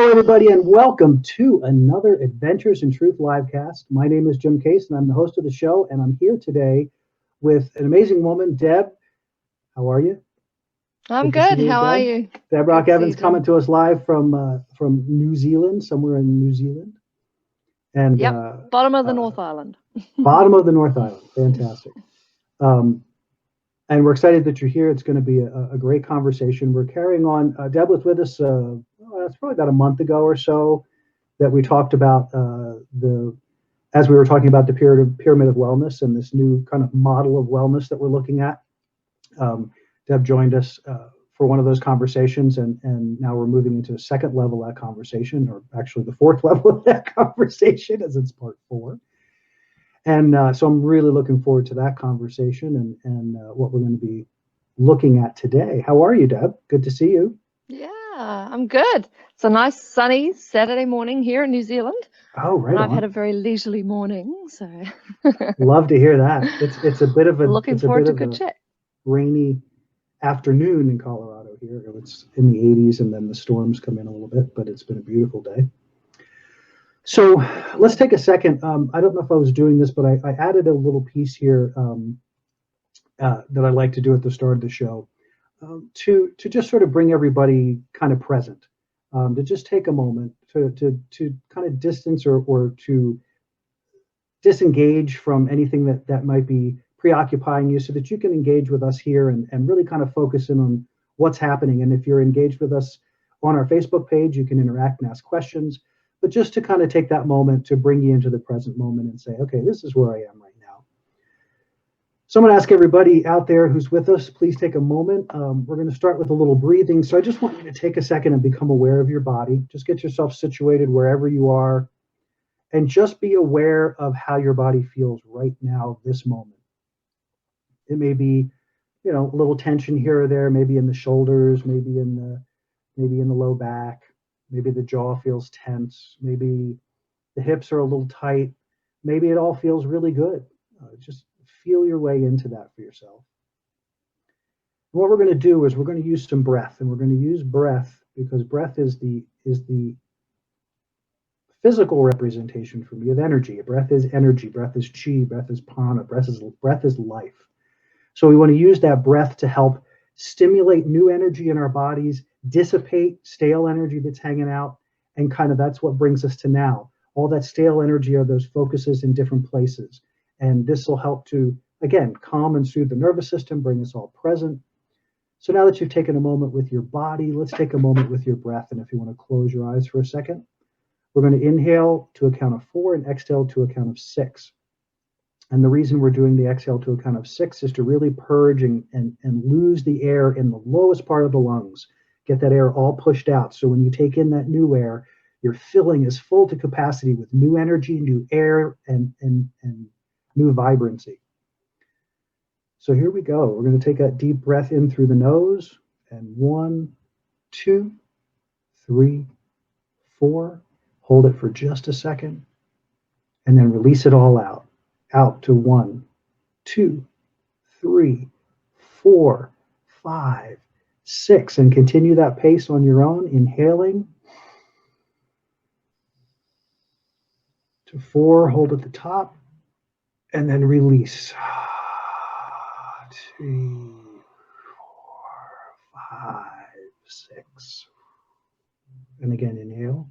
Hello, everybody, and welcome to another Adventures in Truth livecast. My name is Jim Case, and I'm the host of the show, and I'm here today with an amazing woman, Deb. How are you? I'm good. How are you? Deb Rock Evans coming to us live from New Zealand, somewhere in New Zealand. And bottom of the North Island. Bottom of the North Island. Fantastic. And we're excited that you're here. It's going to be a great conversation. We're carrying on. Deb was with us, it's probably about a month ago or so that we talked about as we were talking about the pyramid of wellness and this new kind of model of wellness that we're looking at. Deb joined us for one of those conversations, and now we're moving into a second level of that conversation, or actually the fourth level of that conversation, as it's part 4. And so I'm really looking forward to that conversation and what we're going to be looking at today. How are you, Deb? Good to see you. Yeah, I'm good. It's a nice sunny Saturday morning here in New Zealand. Oh, right. And I've had a very leisurely morning, so love to hear that. It's a bit of a looking forward to a good chat. Rainy afternoon in Colorado here. It's in the 80s, and then the storms come in a little bit, but it's been a beautiful day. So let's take a second. I don't know if I was doing this, but I added a little piece here that I like to do at the start of the show to just sort of bring everybody kind of present, to just take a moment to kind of distance or to disengage from anything that might be preoccupying you, so that you can engage with us here and really kind of focus in on what's happening. And if you're engaged with us on our Facebook page, you can interact and ask questions. But just to kind of take that moment to bring you into the present moment and say, okay, this is where I am right now. So I'm going to ask everybody out there who's with us, please take a moment. We're going to start with a little breathing. So I just want you to take a second and become aware of your body. Just get yourself situated wherever you are, and just be aware of how your body feels right now, this moment. It may be, a little tension here or there, maybe in the shoulders, maybe in the low back. Maybe the jaw feels tense. Maybe the hips are a little tight. Maybe it all feels really good. Just feel your way into that for yourself. And what we're going to do is we're going to use some breath, and we're going to use breath because breath is the physical representation for me of energy. Breath is energy. Breath is chi. Breath is prana. Breath is life. So we want to use that breath to help stimulate new energy in our bodies, dissipate stale energy that's hanging out, and kind of that's what brings us to now. All that stale energy are those focuses in different places. And this will help to, again, calm and soothe the nervous system, bring us all present. So now that you've taken a moment with your body, let's take a moment with your breath. And if you want to close your eyes for a second, we're going to inhale to a count of 4 and exhale to a count of 6. And the reason we're doing the exhale to a count of 6 is to really purge and lose the air in the lowest part of the lungs. Get that air all pushed out. So when you take in that new air, your filling is full to capacity with new energy, new air, and new vibrancy. So here we go. We're going to take that deep breath in through the nose. And 1, 2, 3, 4. Hold it for just a second. And then release it all out. Out to 1, 2, 3, 4, 5, 6, and continue that pace on your own, inhaling to 4, hold at the top, and then release. 3, 4, 5, 6. And again, inhale.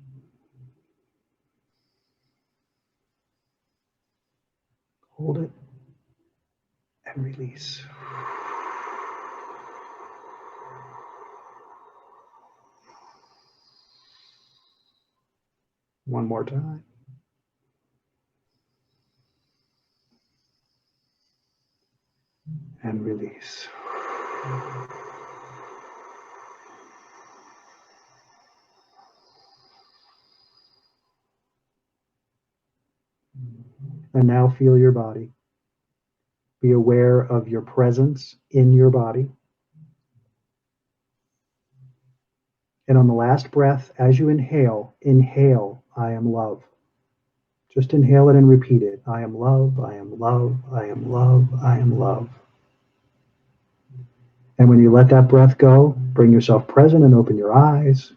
Hold it and release. One more time. And release. And now feel your body. Be aware of your presence in your body. And on the last breath, as you inhale, I am love. Just inhale it and repeat it. I am love, I am love, I am love, I am love. And when you let that breath go, bring yourself present and open your eyes.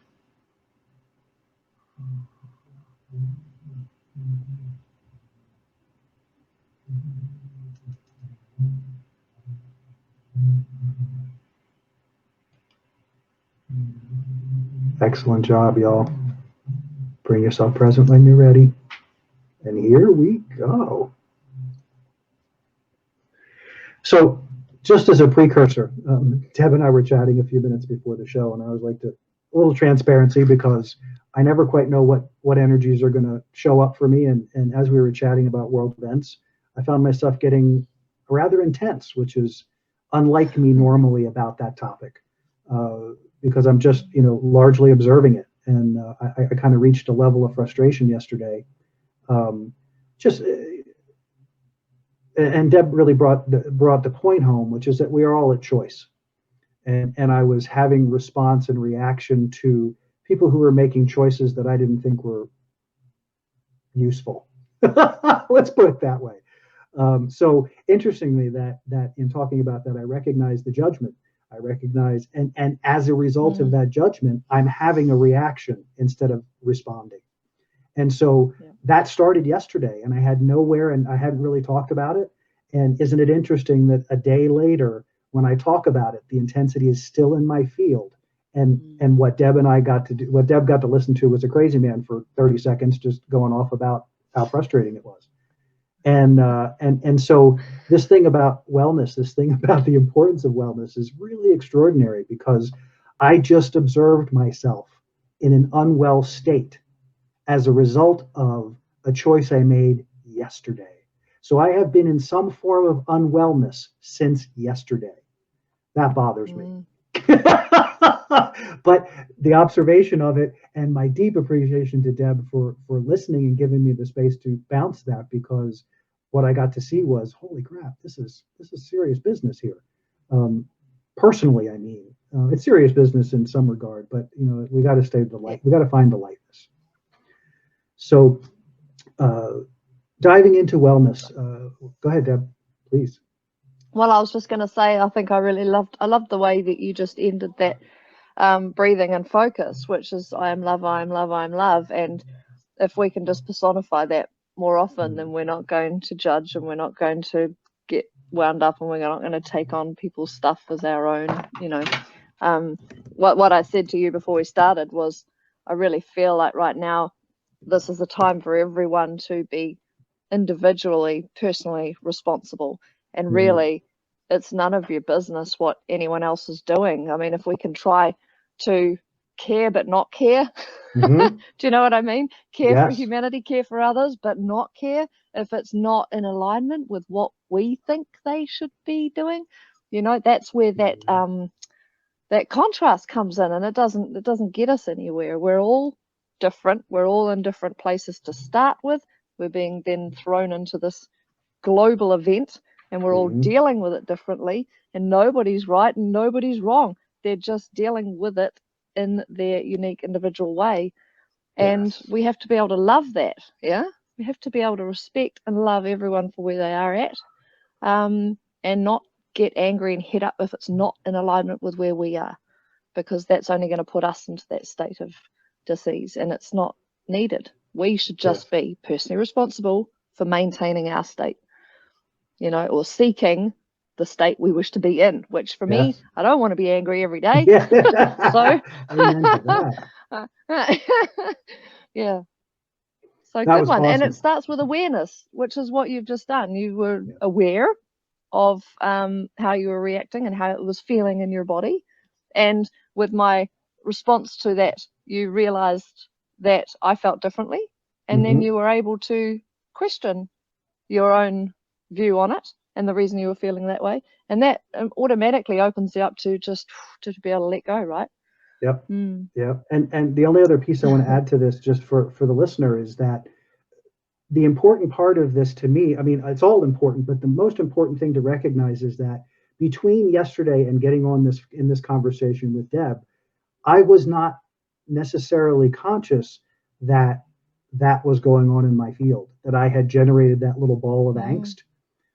Excellent job, y'all. Bring yourself present when you're ready. And here we go. So just as a precursor, Deb and I were chatting a few minutes before the show, and I was like, a little transparency, because I never quite know what energies are going to show up for me. And as we were chatting about world events, I found myself getting rather intense, which is unlike me normally about that topic, because I'm just, largely observing it. And I kind of reached a level of frustration yesterday. Just and Deb really brought the point home, which is that we are all at choice. And I was having response and reaction to people who were making choices that I didn't think were useful. Let's put it that way. So interestingly, that in talking about that, I recognize the judgment. I recognize, and as a result of that judgment, I'm having a reaction instead of responding. And so that started yesterday, and I had nowhere, and I hadn't really talked about it. And isn't it interesting that a day later, when I talk about it, the intensity is still in my field. And what Deb and I got to do, what Deb got to listen to, was a crazy man for 30 seconds, just going off about how frustrating it was. And so this thing about wellness, this thing about the importance of wellness, is really extraordinary, because I just observed myself in an unwell state as a result of a choice I made yesterday. So I have been in some form of unwellness since yesterday. That bothers me. But the observation of it, and my deep appreciation to Deb for listening and giving me the space to bounce that, because what I got to see was, holy crap, this is serious business here. Personally, I mean, it's serious business in some regard, but we got to stay the light. We got to find the lightness. So, diving into wellness. Go ahead, Deb, please. Well, I was just going to say, I think I loved the way that you just ended that breathing and focus, which is I am love, I am love, I am love. And if we can just personify that more often, then we're not going to judge, and we're not going to get wound up, and we're not going to take on people's stuff as our own. What I said to you before we started was, I really feel like right now this is a time for everyone to be individually, personally responsible. And really, it's none of your business what anyone else is doing. I mean, if we can try to care but not care, do you know what I mean? Care for humanity, care for others, but not care if it's not in alignment with what we think they should be doing. That's where that contrast comes in, and it doesn't get us anywhere. We're all different. We're all in different places to start with. We're being then thrown into this global event, and we're all dealing with it differently, and nobody's right and nobody's wrong. They're just dealing with it in their unique individual way. And we have to be able to love that. We have to be able to respect and love everyone for where they are at, and not get angry and head up if it's not in alignment with where we are, because that's only going to put us into that state of disease, and it's not needed. We should just be personally responsible for maintaining our state, or seeking the state we wish to be in, which for me, I don't want to be angry every day. So, So good one. Awesome. And it starts with awareness, which is what you've just done. You were aware of how you were reacting and how it was feeling in your body. And with my response to that, you realized that I felt differently. And then you were able to question your own view on it and the reason you were feeling that way. And that automatically opens you up to just to be able to let go, right? Yep. Yep. And the only other piece I want to add to this, just for the listener, is that the important part of this to me, I mean, it's all important, but the most important thing to recognize is that between yesterday and getting on in this conversation with Deb, I was not necessarily conscious that was going on in my field, that I had generated that little ball of angst.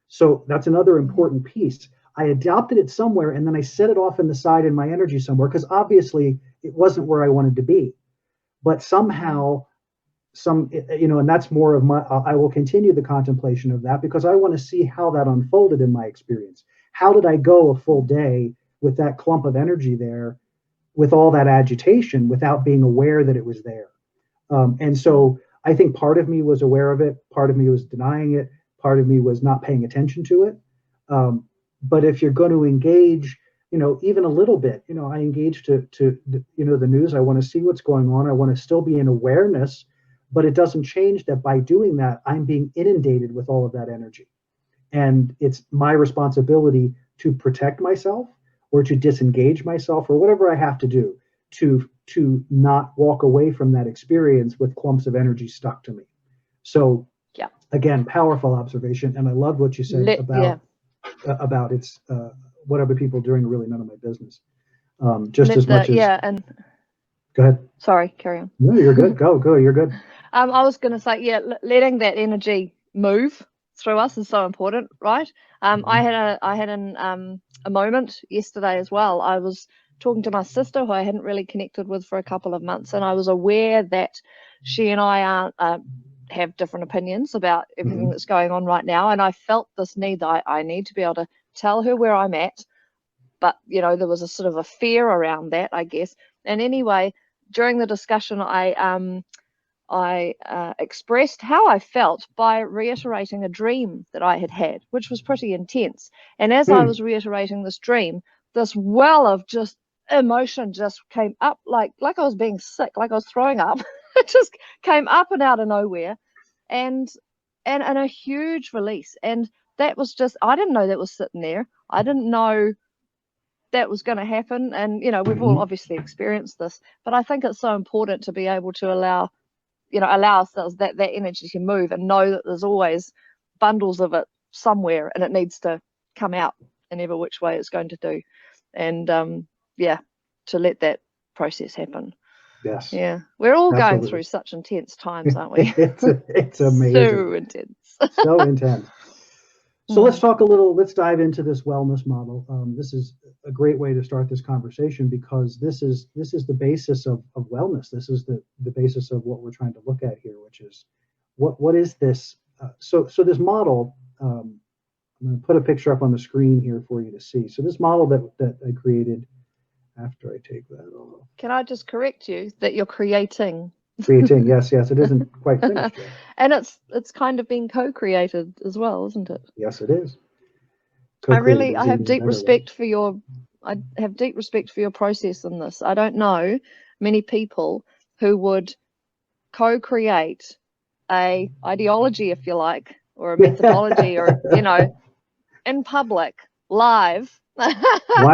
So that's another important piece. I adopted it somewhere, and then I set it off in the side in my energy somewhere, because obviously it wasn't where I wanted to be. But somehow, and that's more of I will continue the contemplation of that, because I want to see how that unfolded in my experience. how did I go a full day with that clump of energy there, with all that agitation, without being aware that it was there? And so I think part of me was aware of it, part of me was denying it, part of me was not paying attention to it. But if you're going to engage, even a little bit, I engage to the news. I want to see what's going on. I want to still be in awareness, but it doesn't change that by doing that, I'm being inundated with all of that energy. And it's my responsibility to protect myself or to disengage myself or whatever I have to do to not walk away from that experience with clumps of energy stuck to me. So Yeah. Again, powerful observation. And I love what you said about it's what other people are doing are really none of my business. Just as much as. Yeah, and go ahead. Sorry, carry on. No, you're good. Go. You're good. I was going to say, yeah, letting that energy move through us is so important, right? I had a moment yesterday as well. I was talking to my sister, who I hadn't really connected with for a couple of months, and I was aware that she and I have different opinions about everything that's going on right now, and I felt this need that I need to be able to tell her where I'm at, but there was a sort of a fear around that, I guess. And anyway, during the discussion, I expressed how I felt by reiterating a dream that I had had, which was pretty intense. And as I was reiterating this dream, this well of just emotion just came up, like I was being sick, like I was throwing up. It just came up and out of nowhere, and a huge release. And that was just, I didn't know that was sitting there. I didn't know that was going to happen. And we've all obviously experienced this, but I think it's so important to be able to allow ourselves that energy to move, and know that there's always bundles of it somewhere, and it needs to come out in every which way it's going to do. And to let that process happen. Yes. Yeah, we're all going through such intense times, aren't we? It's amazing. So intense. So intense. So let's dive into this wellness model. This is a great way to start this conversation, because this is the basis of wellness. This is the basis of what we're trying to look at here, which is what is this? So this model, I'm going to put a picture up on the screen here for you to see. So this model that I created after I take that off. Can I just correct you that you're creating? Creating, yes, it isn't quite finished yet. And it's kind of being co-created as well, isn't it? Yes, it is. I have deep respect for your process in this. I don't know many people who would co-create a ideology, if you like, or a methodology, or in public, live, why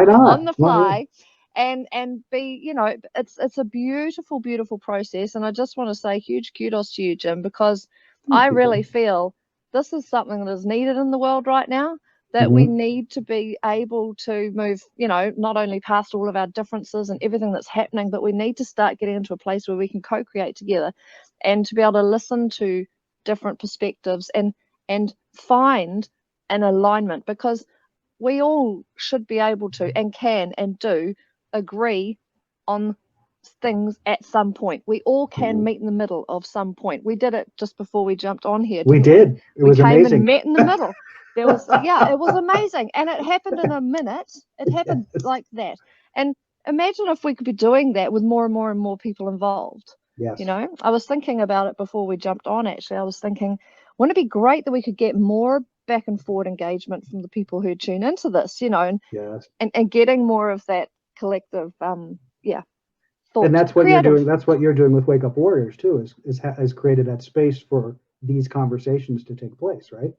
not, on the fly. And be, it's a beautiful, beautiful process. And I just want to say huge kudos to you, Jim, because I really feel this is something that is needed in the world right now, that we need to be able to move, not only past all of our differences and everything that's happening, but we need to start getting into a place where we can co-create together, and to be able to listen to different perspectives and find an alignment, because we all should be able to, and can and do, agree on things at some point. We all can meet in the middle of some point. We did it just before we jumped on here. We did. It was amazing. We came and met in the middle. There was, it was amazing. And it happened in a minute. It happened like that. And imagine if we could be doing that with more and more and more people involved. Yes. I was thinking about it before we jumped on, actually. I was thinking, wouldn't it be great that we could get more back and forward engagement from the people who tune into this, and getting more of that collective, thought. And that's what you're doing. That's what you're doing with Wake Up Warriors too, is created that space for these conversations to take place, right?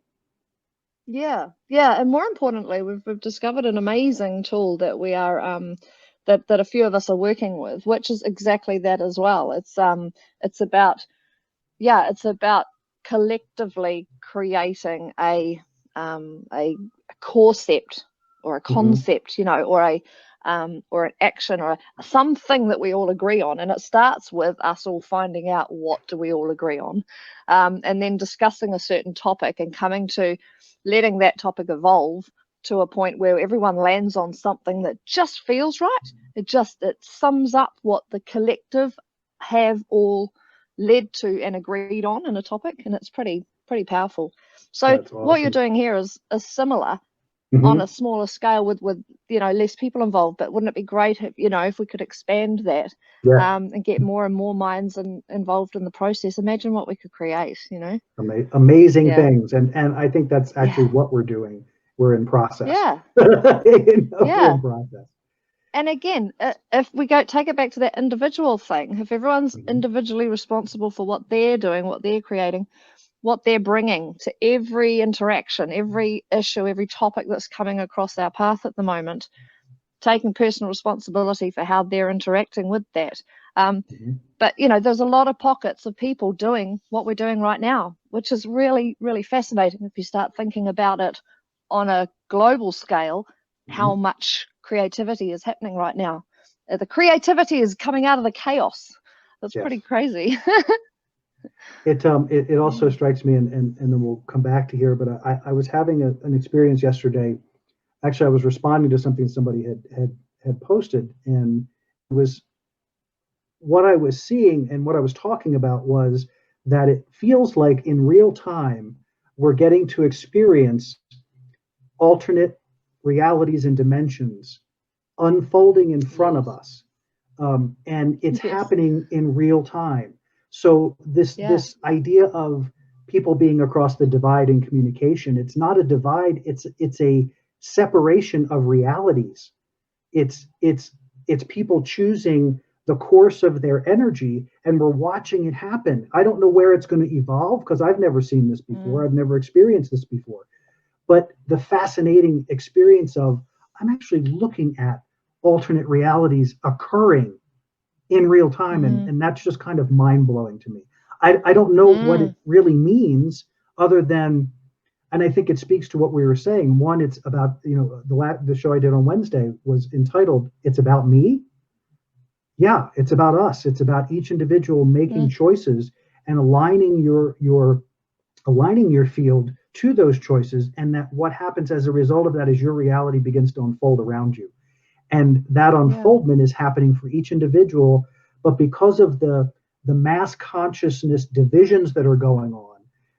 Yeah, and more importantly, we've discovered an amazing tool that we are that a few of us are working with, which is exactly that as well. It's about collectively creating a concept, or a concept, or an action, or something that we all agree on. And it starts with us all finding out what do we all agree on, and then discussing a certain topic and coming to letting that topic evolve to a point where everyone lands on something that just feels right. It sums up what the collective have all led to and agreed on in a topic, and it's pretty powerful. So awesome. What you're doing here is similar, on a smaller scale with less people involved. But wouldn't it be great if, if we could expand that, Yeah. and get more and more minds involved in the process? Imagine what we could create, Amazing Yeah. things. And I think that's actually Yeah. what we're doing. We're in process. Yeah. We're Yeah. in process. And again, if we take it back to that individual thing, if everyone's Mhm. individually responsible for what they're doing, what they're creating, what they're bringing to every interaction, every issue, every topic that's coming across our path at the moment, taking personal responsibility for how they're interacting with that. Mhm. But, there's a lot of pockets of people doing what we're doing right now, which is really, really fascinating if you start thinking about it on a global scale, how Mhm. much creativity is happening right now. The creativity is coming out of the chaos. That's Yes. pretty crazy. It also Yeah. strikes me, and then we'll come back to here, but I was having an experience yesterday. Actually, I was responding to something somebody had posted, and it was what I was seeing and what I was talking about was that it feels like in real time we're getting to experience alternate realities and dimensions unfolding in front of Yes. us, and it's Yes. happening in real time. So Yeah. this idea of people being across the divide in communication, it's not a divide, it's a separation of realities. It's people choosing the course of their energy, and we're watching it happen. I don't know where it's going to evolve because I've never seen this before, Mm. I've never experienced this before. But the fascinating experience of I'm actually looking at alternate realities occurring in real time, Mm-hmm. and that's just kind of mind-blowing to me. I don't know what it Mm. really means other than, and I think it speaks to what we were saying. One, it's about, the show I did on Wednesday was entitled "It's About Me." Yeah, it's about us. It's about each individual making Mm. choices and aligning your field to those choices, and that what happens as a result of that is your reality begins to unfold around you. And that Yeah. unfoldment is happening for each individual, but because of the mass consciousness divisions that are going on,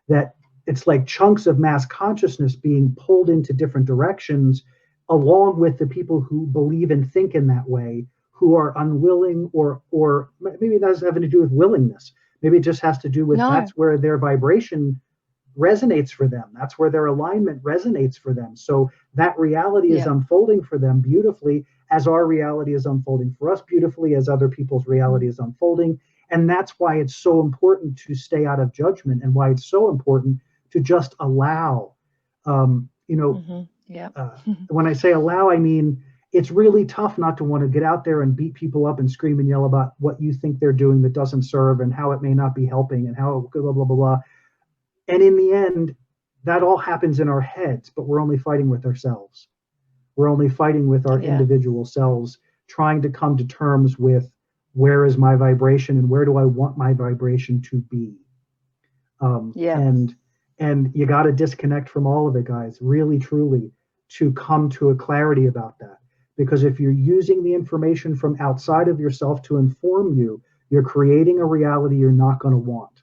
that it's like chunks of mass consciousness being pulled into different directions, along with the people who believe and think in that way, who are unwilling, or maybe it doesn't have to do with willingness. Maybe it just has to do with No. that's where their vibration resonates for them. That's where their alignment resonates for them. So that reality is Yeah. unfolding for them beautifully, as our reality is unfolding for us beautifully, as other people's reality Mm. is unfolding. And that's why it's so important to stay out of judgment, and why it's so important to just allow. Um, you know, Mm-hmm. Yeah. when I say allow, I mean it's really tough not to want to get out there and beat people up and scream and yell about what you think they're doing that doesn't serve, and how it may not be helping, and how blah blah blah blah. And in the end, that all happens in our heads, but we're only fighting with ourselves. We're only fighting with our Yeah. individual selves, trying to come to terms with where is my vibration and where do I want my vibration to be. Um, Yeah. and and you got to disconnect from all of it, guys, really truly, to come to a clarity about that. Because if you're using the information from outside of yourself to inform you, you're creating a reality you're not going to want,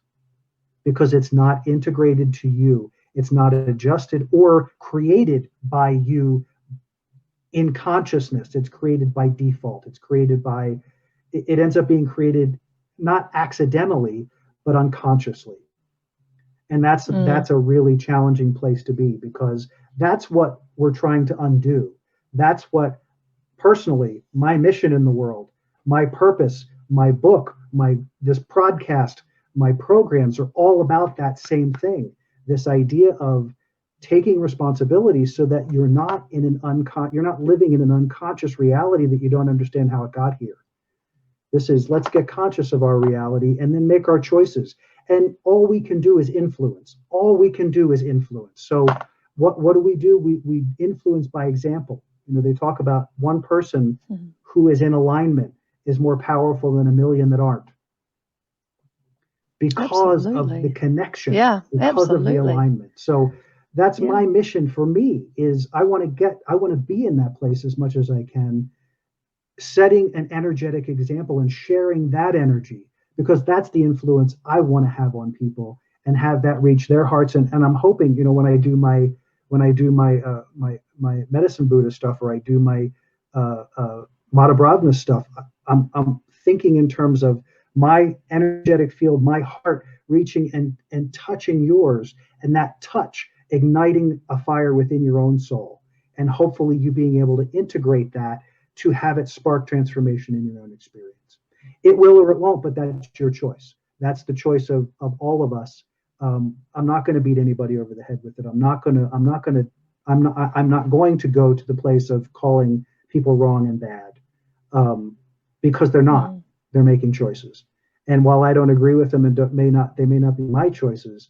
because it's not integrated to you. It's not adjusted or created by you in consciousness. It's created by default. It's created by, it ends up being created not accidentally, but unconsciously. And Mm. that's a really challenging place to be, because that's what we're trying to undo. That's what, personally, my mission in the world, my purpose, my book, my this podcast, my programs are all about that same thing. This idea of taking responsibility so that you're not living in an unconscious reality that you don't understand how it got here. This is, let's get conscious of our reality and then make our choices. And all we can do is influence. All we can do is influence. So what do? We influence by example. They talk about one person Mhm. who is in alignment is more powerful than a million that aren't, because of the Absolutely. connection, Yeah. because of the Absolutely. alignment. So that's Yeah. my mission for me, is I want to be in that place as much as I can, setting an energetic example and sharing that energy, because that's the influence I want to have on people, and have that reach their hearts. And I'm hoping, when I do when I do my medicine Buddha stuff, or I do my Madhabhravana stuff, I'm thinking in terms of my energetic field, my heart reaching and touching yours, and that touch igniting a fire within your own soul, and hopefully you being able to integrate that to have it spark transformation in your own experience. It will or it won't, but that's your choice. That's the choice of all of us. I'm not going to beat anybody over the head with it. I'm not going to go to the place of calling people wrong and bad, because they're not. They're making choices. And while I don't agree with them and they may not be my choices,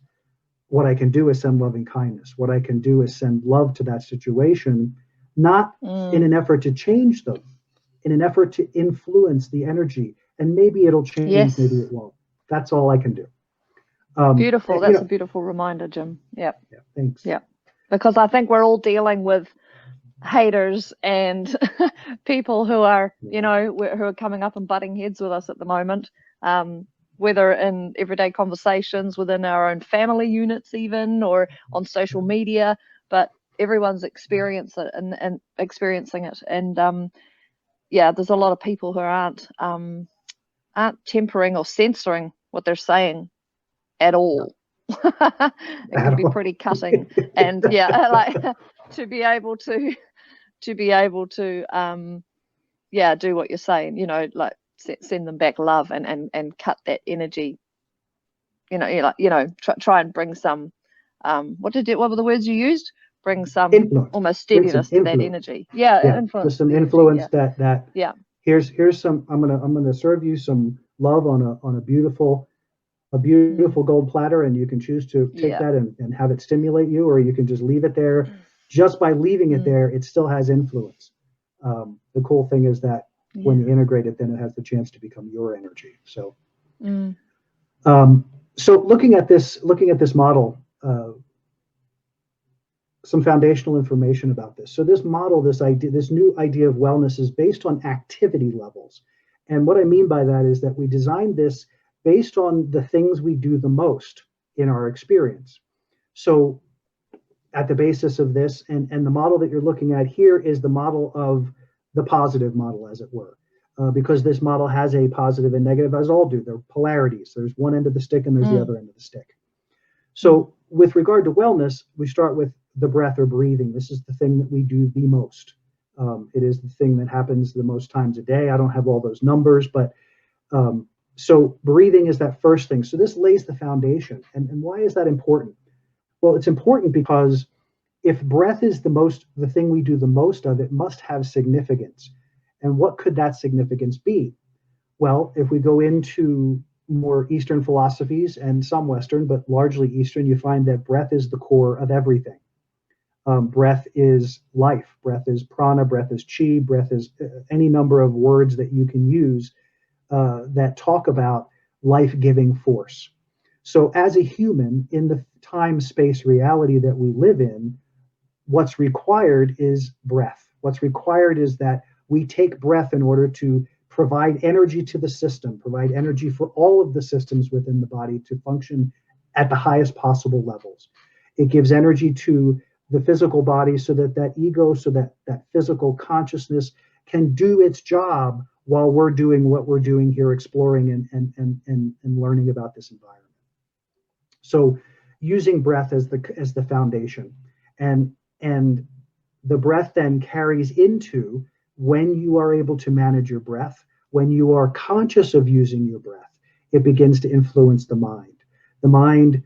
what I can do is send loving kindness. What I can do is send love to that situation, not in an effort to change them, in an effort to influence the energy. And maybe it'll change, Yes. maybe it won't. That's all I can do. Beautiful. That's a beautiful reminder, Jim. Yeah. Thanks. Yeah. Because I think we're all dealing with haters and people who are, who are coming up and butting heads with us at the moment, whether in everyday conversations within our own family units even, or on social media, but everyone's experiencing it. And there's a lot of people who aren't tempering or censoring what they're saying at all. It can be pretty cutting. And to be able to do what you're saying, send them back love and cut that energy, try and bring some, what were the words you used? Bring some influence. Almost steadiness to that energy. Influence. Just some influence that here's some, I'm gonna serve you some love on a beautiful gold platter, and you can choose to take that and have it stimulate you, or you can just leave it there. Just by leaving it there, it still has influence. The cool thing is that when you integrate it, then it has the chance to become your energy. So, so looking at this model, some foundational information about this. So this model, this new idea of wellness is based on activity levels. And what I mean by that is that we designed this based on the things we do the most in our experience. So at the basis of this, and the model that you're looking at here is the model of the positive model, as it were, because this model has a positive and negative, as all do. They're polarities. There's one end of the stick and there's the other end of the stick. So with regard to wellness, we start with the breath or breathing. This is the thing that we do the most. It is the thing that happens the most times a day. I don't have all those numbers, but so breathing is that first thing. So this lays the foundation. And why is that important? Well, it's important because if breath is the thing we do the most of, it must have significance. And what could that significance be? Well, if we go into more Eastern philosophies and some Western, but largely Eastern, you find that breath is the core of everything. Breath is life. Breath is prana. Breath is chi. Breath is any number of words that you can use that talk about life-giving force. So as a human, in the time-space reality that we live in, what's required is breath. What's required is that we take breath in order to provide energy to the system, provide energy for all of the systems within the body to function at the highest possible levels. It gives energy to the physical body so that ego, so that physical consciousness can do its job while we're doing what we're doing here, exploring and learning about this environment. So using breath as the foundation, and the breath then carries into when you are able to manage your breath, when you are conscious of using your breath, it begins to influence the mind. The mind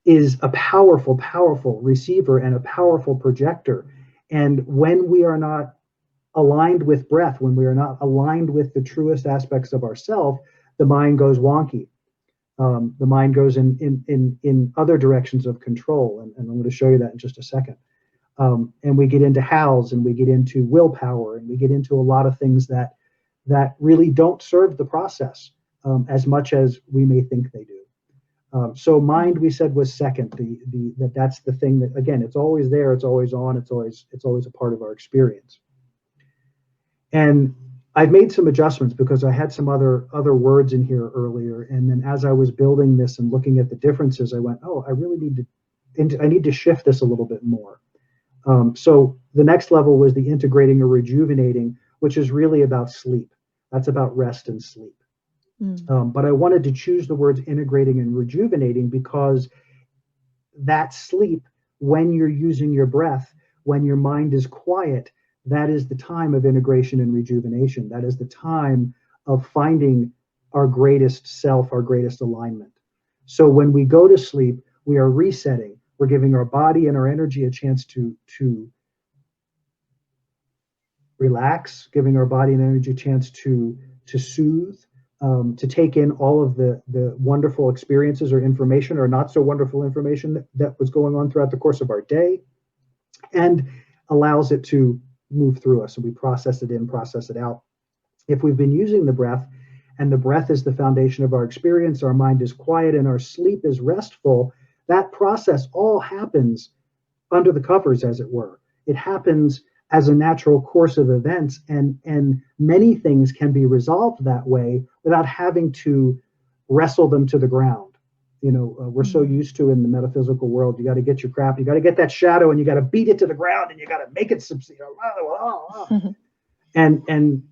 is a powerful, powerful receiver and a powerful projector. And when we are not aligned with breath, when we are not aligned with the truest aspects of ourself, the mind goes wonky. The mind goes in other directions of control. And I'm going to show you that in just a second. And we get into hows, and we get into willpower, and we get into a lot of things that really don't serve the process as much as we may think they do. So mind, we said, was second. That's the thing that, again, it's always there, it's always on, it's always a part of our experience. And I've made some adjustments because I had some other words in here earlier, and then as I was building this and looking at the differences, I went, oh, I really need to I need to shift this a little bit more. So the next level was the integrating or rejuvenating, which is really about sleep. That's about rest and sleep. But I wanted to choose the words integrating and rejuvenating because that sleep, when you're using your breath, when your mind is quiet, that is the time of integration and rejuvenation. That is the time of finding our greatest self, our greatest alignment. So when we go to sleep, we are resetting. We're giving our body and our energy a chance to relax, giving our body and energy a chance to soothe, to take in all of the wonderful experiences or information or not so wonderful information that was going on throughout the course of our day, and allows it to move through us. So we process it in, process it out. If we've been using the breath, and the breath is the foundation of our experience, our mind is quiet, and our sleep is restful, that process all happens under the covers, as it were. It happens as a natural course of events, and many things can be resolved that way without having to wrestle them to the ground. We're so used to in the metaphysical world, you got to get your crap, you got to get that shadow, and you got to beat it to the ground, and you got to make it and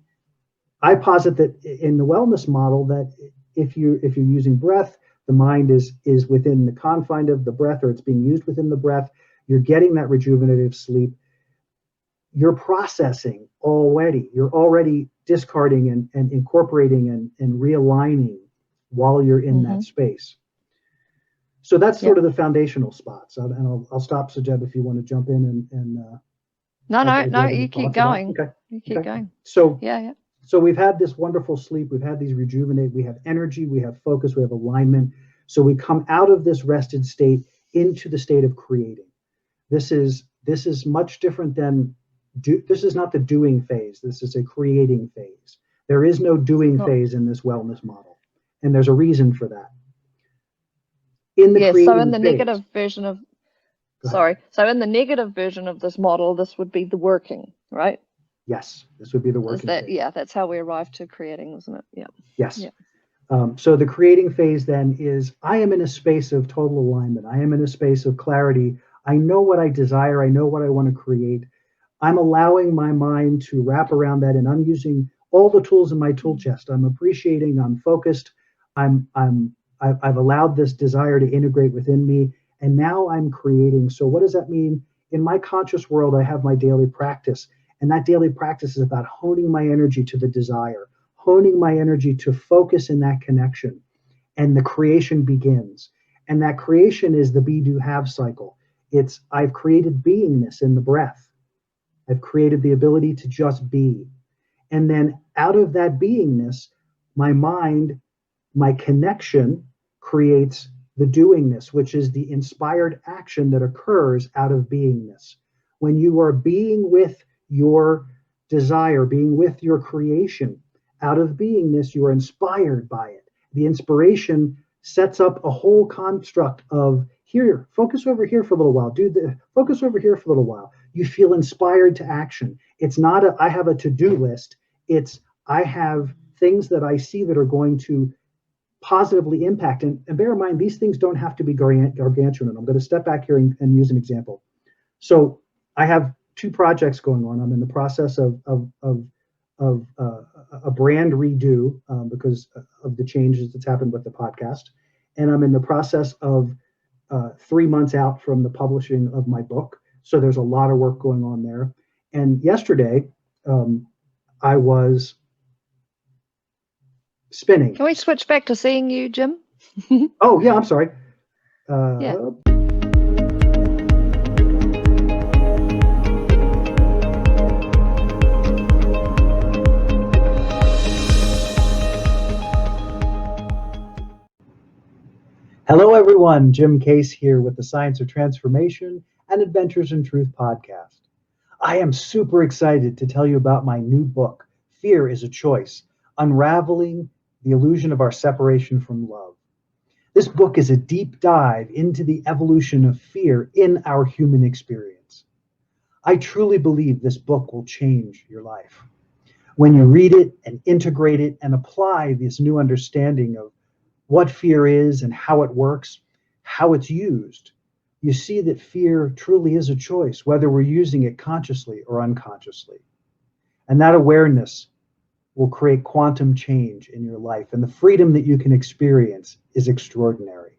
I posit that in the wellness model, that if you're using breath, the mind is within the confine of the breath, or it's being used within the breath. You're getting that rejuvenative sleep. You're processing already. You're already discarding and incorporating and realigning while you're in that space. So that's sort of the foundational spots. And I'll stop, so Jeb, if you want to jump in and no, you keep going. Okay. You keep going. So yeah. So we've had this wonderful sleep. We've had these rejuvenate. We have energy. We have focus. We have alignment. So we come out of this rested state into the state of creating. This is much different than this is not the doing phase. This is a creating phase. There is no doing phase in this wellness model, and there's a reason for that. So in the negative version of so in the negative version of this model, this would be the working, right? Yes, this would be the working phase. Yeah, that's how we arrive to creating, isn't it? Yeah. Yes. Yeah. So the creating phase then is, I am in a space of total alignment. I am in a space of clarity. I know what I desire. I know what I want to create. I'm allowing my mind to wrap around that, and I'm using all the tools in my tool chest. I'm appreciating. I'm focused. I've allowed this desire to integrate within me, and now I'm creating. So what does that mean? In my conscious world, I have my daily practice, and that daily practice is about honing my energy to the desire, honing my energy to focus in that connection, and the creation begins. And that creation is the be, do, have cycle. It's, I've created beingness in the breath. I've created the ability to just be. And then out of that beingness, my mind, my connection creates the doingness, which is the inspired action that occurs out of beingness. When you are being with your desire, being with your creation, out of beingness, you are inspired by it. The inspiration sets up a whole construct of, here, focus over here for a little while, focus over here for a little while. You feel inspired to action. It's not I have a to-do list. It's, I have things that I see that are going to positively impact. And bear in mind, these things don't have to be gargantuan. And I'm going to step back here and use an example. So I have two projects going on. I'm in the process of a brand redo because of the changes that's happened with the podcast. And I'm in the process of 3 months out from the publishing of my book. So there's a lot of work going on there. And yesterday, I was spinning. Can we switch back to seeing you, Jim? Oh, yeah, I'm sorry. Yeah. Hello, everyone. Jim Case here with the Science of Transformation and Adventures in Truth podcast. I am super excited to tell you about my new book, Fear is a Choice, Unraveling the Illusion of Our Separation from Love. This book is a deep dive into the evolution of fear in our human experience. I truly believe this book will change your life. When you read it and integrate it and apply this new understanding of what fear is and how it works, how it's used, you see that fear truly is a choice, whether we're using it consciously or unconsciously. And that awareness will create quantum change in your life. And the freedom that you can experience is extraordinary.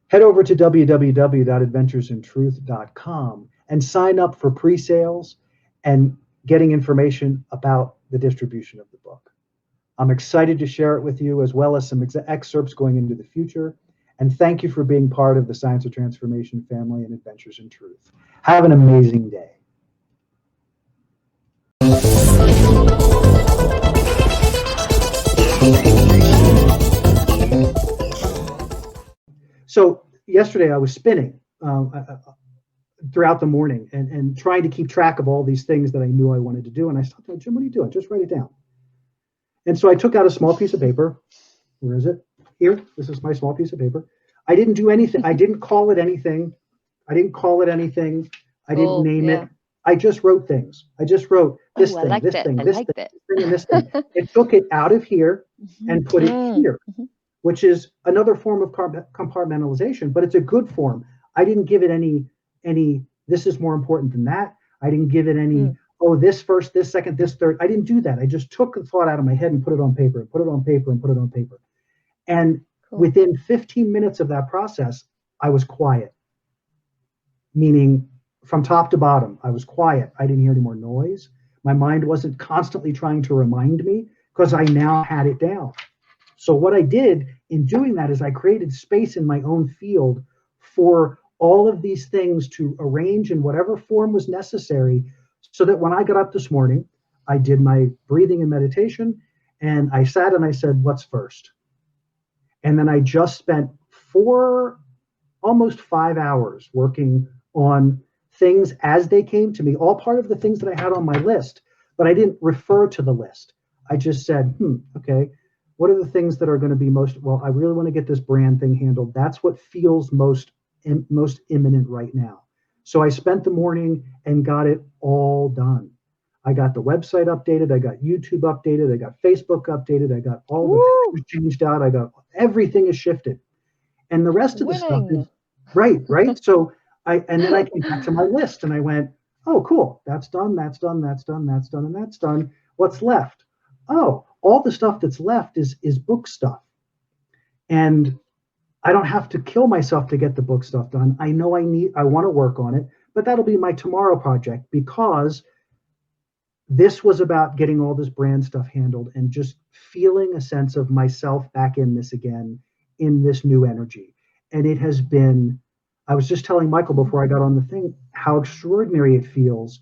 Head over to www.adventuresintruth.com and sign up for pre-sales and getting information about the distribution of the book. I'm excited to share it with you, as well as some excerpts going into the future. And thank you for being part of the Science of Transformation family and Adventures in Truth. Have an amazing day. So yesterday I was spinning throughout the morning and trying to keep track of all these things that I knew I wanted to do. And I stopped, Jim, what are you doing? Just write it down. And so I took out a small piece of paper. Where is it? Here. This is my small piece of paper. I didn't do anything. I didn't call it anything. I didn't name it. I just wrote things. I just wrote this thing, this thing, this thing, and this thing. It took it out of here and put it here, which is another form of compartmentalization, but it's a good form. I didn't give it any, this is more important than that. I didn't give it any, oh, this first, this second, this third. I didn't do that. I just took the thought out of my head and put it on paper, and put it on paper, and put it on paper. And within 15 minutes of that process, I was quiet. Meaning from top to bottom, I was quiet. I didn't hear any more noise. My mind wasn't constantly trying to remind me, because I now had it down. So what I did in doing that is I created space in my own field for all of these things to arrange in whatever form was necessary, so that when I got up this morning, I did my breathing and meditation, and I sat and I said, what's first? And then I just spent almost 5 hours working on things as they came to me, all part of the things that I had on my list, but I didn't refer to the list. I just said, okay, what are the things that are going to be I really want to get this brand thing handled. That's what feels most imminent right now. So I spent the morning and got it all done. I got the website updated. I got YouTube updated. I got Facebook updated. I got all the pictures changed out. Everything is shifted. And the rest of the stuff is right. So and then I came back to my list and I went, oh, cool. That's done. That's done. That's done. That's done. And that's done. What's left? Oh, all the stuff that's left is book stuff. And I don't have to kill myself to get the book stuff done. I know I want to work on it, but that'll be my tomorrow project, because this was about getting all this brand stuff handled and just feeling a sense of myself back in this again, in this new energy. And it has been, I was just telling Michael before I got on the thing, how extraordinary it feels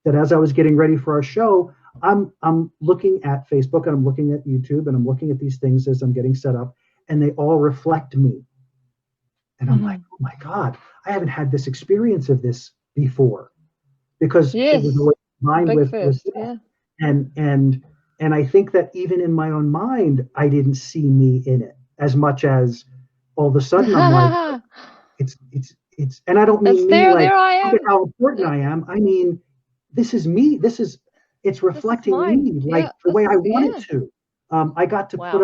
that as I was getting ready for our show, I'm looking at Facebook and I'm looking at YouTube and I'm looking at these things as I'm getting set up, and they all reflect me. And I'm like, oh my God, I haven't had this experience of this before, because it was always mine with yeah. And I think that even in my own mind, I didn't see me in it as much as all of a sudden I'm like, it's, and I don't mean me like, look at how important I am. I mean, this is me. It's reflecting me like the way I want it to. I got to put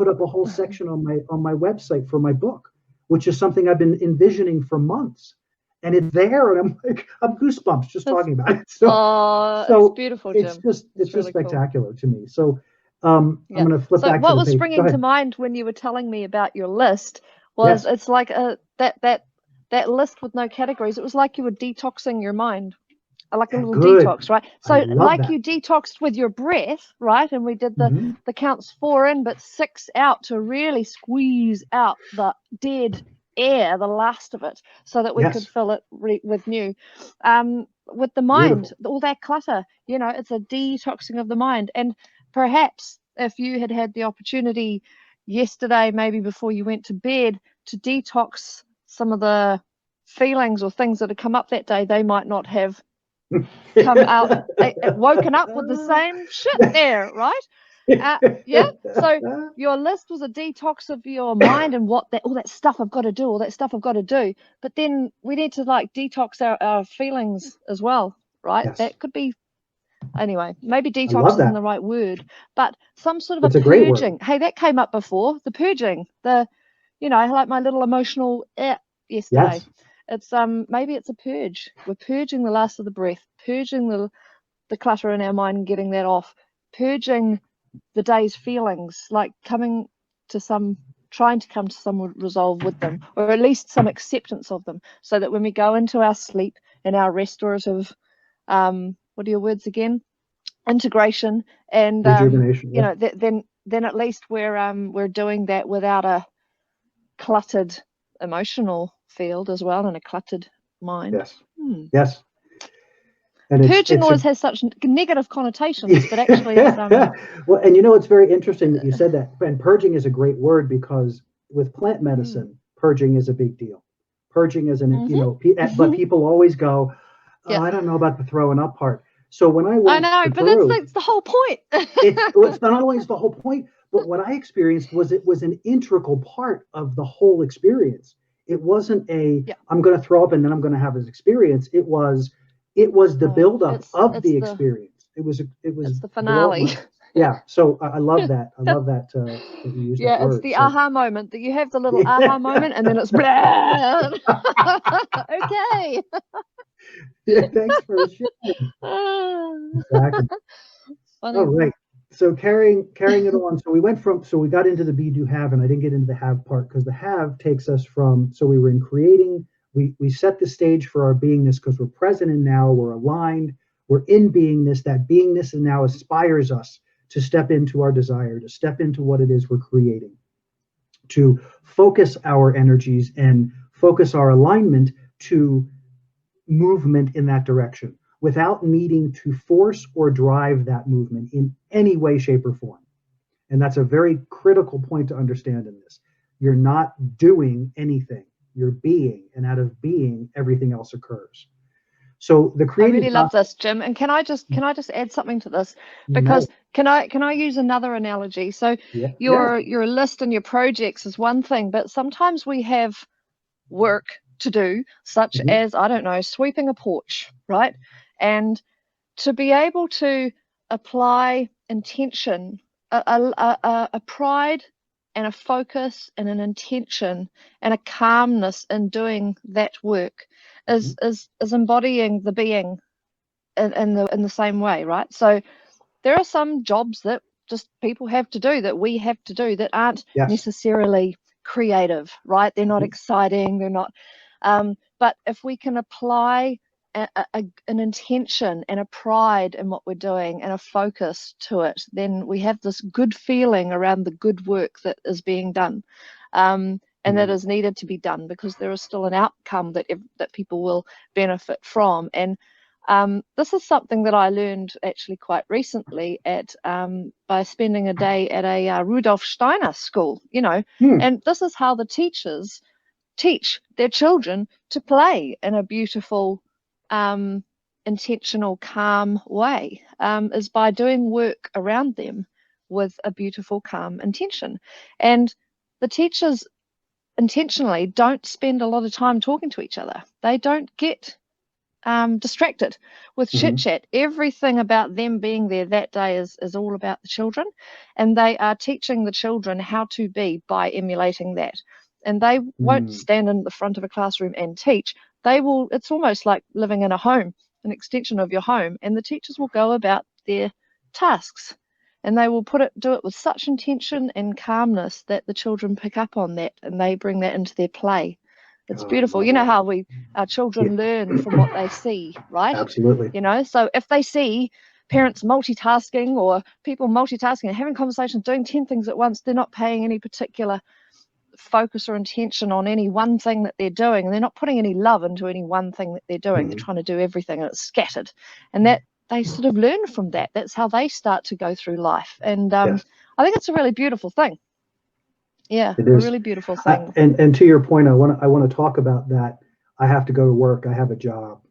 up a whole section on my website for my book, which is something I've been envisioning for months. And it's there, and I'm like, I'm goosebumps just talking about it. So it's beautiful, Jim. It's just really spectacular to me. So I'm going to flip back to the page. So what was springing to mind when you were telling me about your list was it's like that list with no categories. It was like you were detoxing your mind, like a little detox, right? So like you detoxed with your breath, right? And we did the counts 4 in but 6 out to really squeeze out the dead air, the last of it, so that we could fill it with new. With the mind, all that clutter, it's a detoxing of the mind. And perhaps if you had the opportunity yesterday, maybe before you went to bed, to detox some of the feelings or things that had come up that day, they might not have come out, woken up with the same shit there, right? So your list was a detox of your mind and all that stuff I've got to do, but then we need to like detox our feelings as well, right? That could be, anyway, maybe detox isn't the right word, but some sort of a purging. Hey, that came up before, the purging, you know, like my little emotional yesterday. Yes. It's maybe it's a purge. We're purging the last of the breath, purging the clutter in our mind and getting that off, purging the day's feelings, like trying to come to some resolve with them, or at least some acceptance of them, so that when we go into our sleep and our restorative, what are your words again? Integration and Rejuvenation. you Yeah. know, then at least we're doing that without a cluttered emotional field as well, and a cluttered mind. Yes. Yes. And Purging it's a always has such negative connotations, but actually it's well, and it's very interesting that you said that. And purging is a great word, because with plant medicine, purging is a big deal. Purging is but people always go, oh, yeah, I don't know about the throwing up part. So when I I went know, to but Peru, that's the whole point. it's not only is the whole point, but what I experienced was it was an integral part of the whole experience. It wasn't Yeah. I'm going to throw up and then I'm going to have this experience. It was the No, buildup of it's the experience. It was it's the there all finale. was. Yeah. So I love that. I love that that you use that Yeah, it's word. the So aha moment that you have the little aha yeah, moment and then it's blah. Okay. yeah. Thanks for sharing. Exactly. All Funny. right. So carrying it on. So we got into the be do have, and I didn't get into the have part, because the have takes us from, so we were in creating, we set the stage for our beingness because we're present and now, we're aligned, we're in beingness. That beingness and now aspires us to step into our desire, to step into what it is we're creating, to focus our energies and focus our alignment to movement in that direction without needing to force or drive that movement in any way, shape, or form. And that's a very critical point to understand in this. You're not doing anything, you're being, and out of being, everything else occurs. So the I creating really love this, Jim. And can I just add something to this? you may, Because can I use another analogy? So yeah, yeah, your list and your projects is one thing, but sometimes we have work to do, such mhm, as, I don't know, sweeping a porch, right? And to be able to apply intention, a pride and a focus and an intention and a calmness in doing that work mhm, is embodying the being in the same way, right? So there are some jobs that just people have to do, that we have to do, that aren't yes, necessarily creative, right? They're not mhm, exciting. They're not. But if we can apply an intention and a pride in what we're doing and a focus to it, then we have this good feeling around the good work that is being done, and that mhm, is needed to be done, because there is still an outcome that people will benefit from. And this is something that I learned actually quite recently by spending a day at a Rudolf Steiner school, you know, hmm, and this is how the teachers teach their children to play in a beautiful, um, intentional, calm way, is by doing work around them with a beautiful, calm intention. And the teachers intentionally don't spend a lot of time talking to each other. They don't get distracted with chit mhm, chat. Everything about them being there that day is all about the children, and they are teaching the children how to be by emulating that. And they won't mhm. stand in the front of a classroom and teach. They will. It's almost like living in a home, an extension of your home, and the teachers will go about their tasks. And they will do it with such intention and calmness that the children pick up on that and they bring that into their play. It's Oh, I beautiful. love You know that. how our Yeah, children learn from what they see, right? absolutely. You know, so if they see parents multitasking or people multitasking and having conversations, doing 10 things at once, they're not paying any particular focus or intention on any one thing that they're doing. And they're not putting any love into any one thing that they're doing. They're Mhm, trying to do everything and it's scattered. And that they sort of learn from that. That's how they start to go through life. And yes, I think it's a really beautiful thing. Yeah, it a is. really beautiful thing. And to your point, I want to talk about that. I have to go to work. I have a job.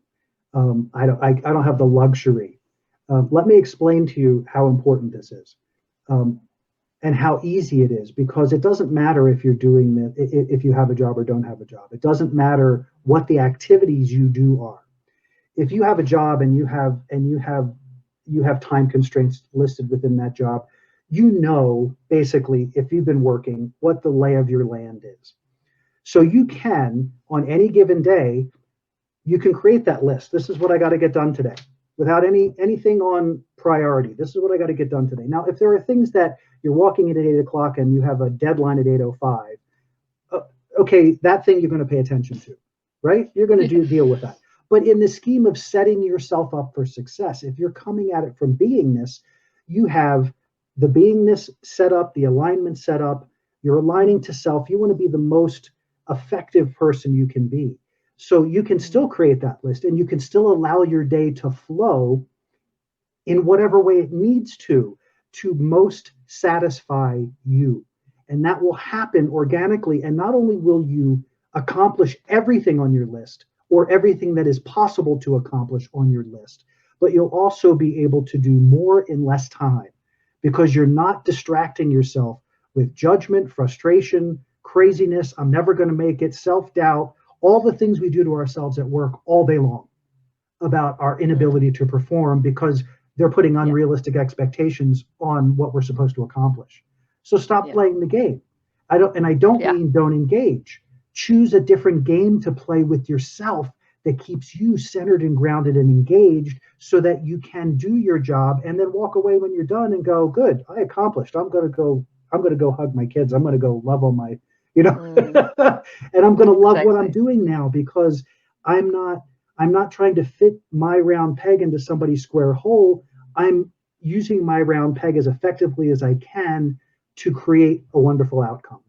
I don't have the luxury. Let me explain to you how important this is, um, and how easy it is, because it doesn't matter if you're doing that, if you have a job or don't have a job. It doesn't matter what the activities you do are. If you have a job and you have time constraints listed within that job, you know, basically, if you've been working, what the lay of your land is. So you can, on any given day, you can create that list. This is what I got to get done today, without anything on priority. This is what I got to get done today. Now, if there are things that you're walking in at 8 o'clock and you have a deadline at 8:05, okay, that thing you're going to pay attention to, right? You're going to deal with that. But in the scheme of setting yourself up for success, if you're coming at it from beingness, you have the beingness set up, the alignment set up, you're aligning to self. You want to be the most effective person you can be. So you can still create that list, and you can still allow your day to flow in whatever way it needs to most satisfy you. And that will happen organically. And not only will you accomplish everything on your list, or everything that is possible to accomplish on your list, but you'll also be able to do more in less time, because you're not distracting yourself with judgment, frustration, craziness, I'm never going to make it, self-doubt, all the things we do to ourselves at work all day long about our inability to perform, because they're putting unrealistic expectations on what we're supposed to accomplish. So stop playing the game. I don't mean don't engage. Choose a different game to play with yourself that keeps you centered and grounded and engaged, so that you can do your job and then walk away when you're done and go, good, I accomplished. I'm going to go hug my kids. I'm going to go love on my, and I'm going to love what I'm doing now, because I'm not trying to fit my round peg into somebody's square hole. I'm using my round peg as effectively as I can to create a wonderful outcome.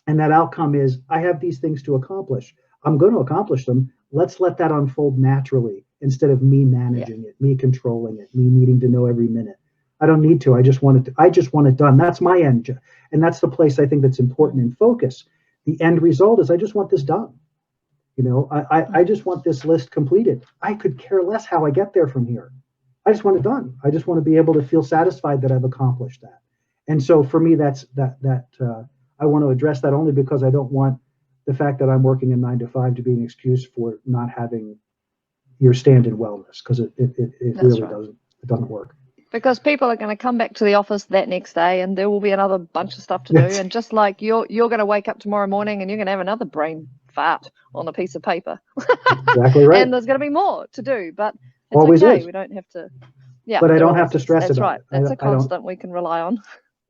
And that outcome is, I have these things to accomplish. I'm going to accomplish them. Let's let that unfold naturally, instead of me managing it, me controlling it, me needing to know every minute. I don't need to. I just want it done. That's my end. And that's the place I think that's important in focus. The end result is, I just want this done. I just want this list completed. I could care less how I get there from here. I just want it done. I just want to be able to feel satisfied that I've accomplished that. And so for me, that's I want to address that only because I don't want the fact that I'm working a 9 to 5 to be an excuse for not having your stand-in wellness, because it really doesn't work. Because people are going to come back to the office that next day, and there will be another bunch of stuff to do. And just like you're going to wake up tomorrow morning and you're going to have another brain fart on a piece of paper. Exactly right. And there's going to be more to do, but it's always okay. Is. We don't have to. Yeah, but I don't have to stress about it. That's right. That's a constant we can rely on.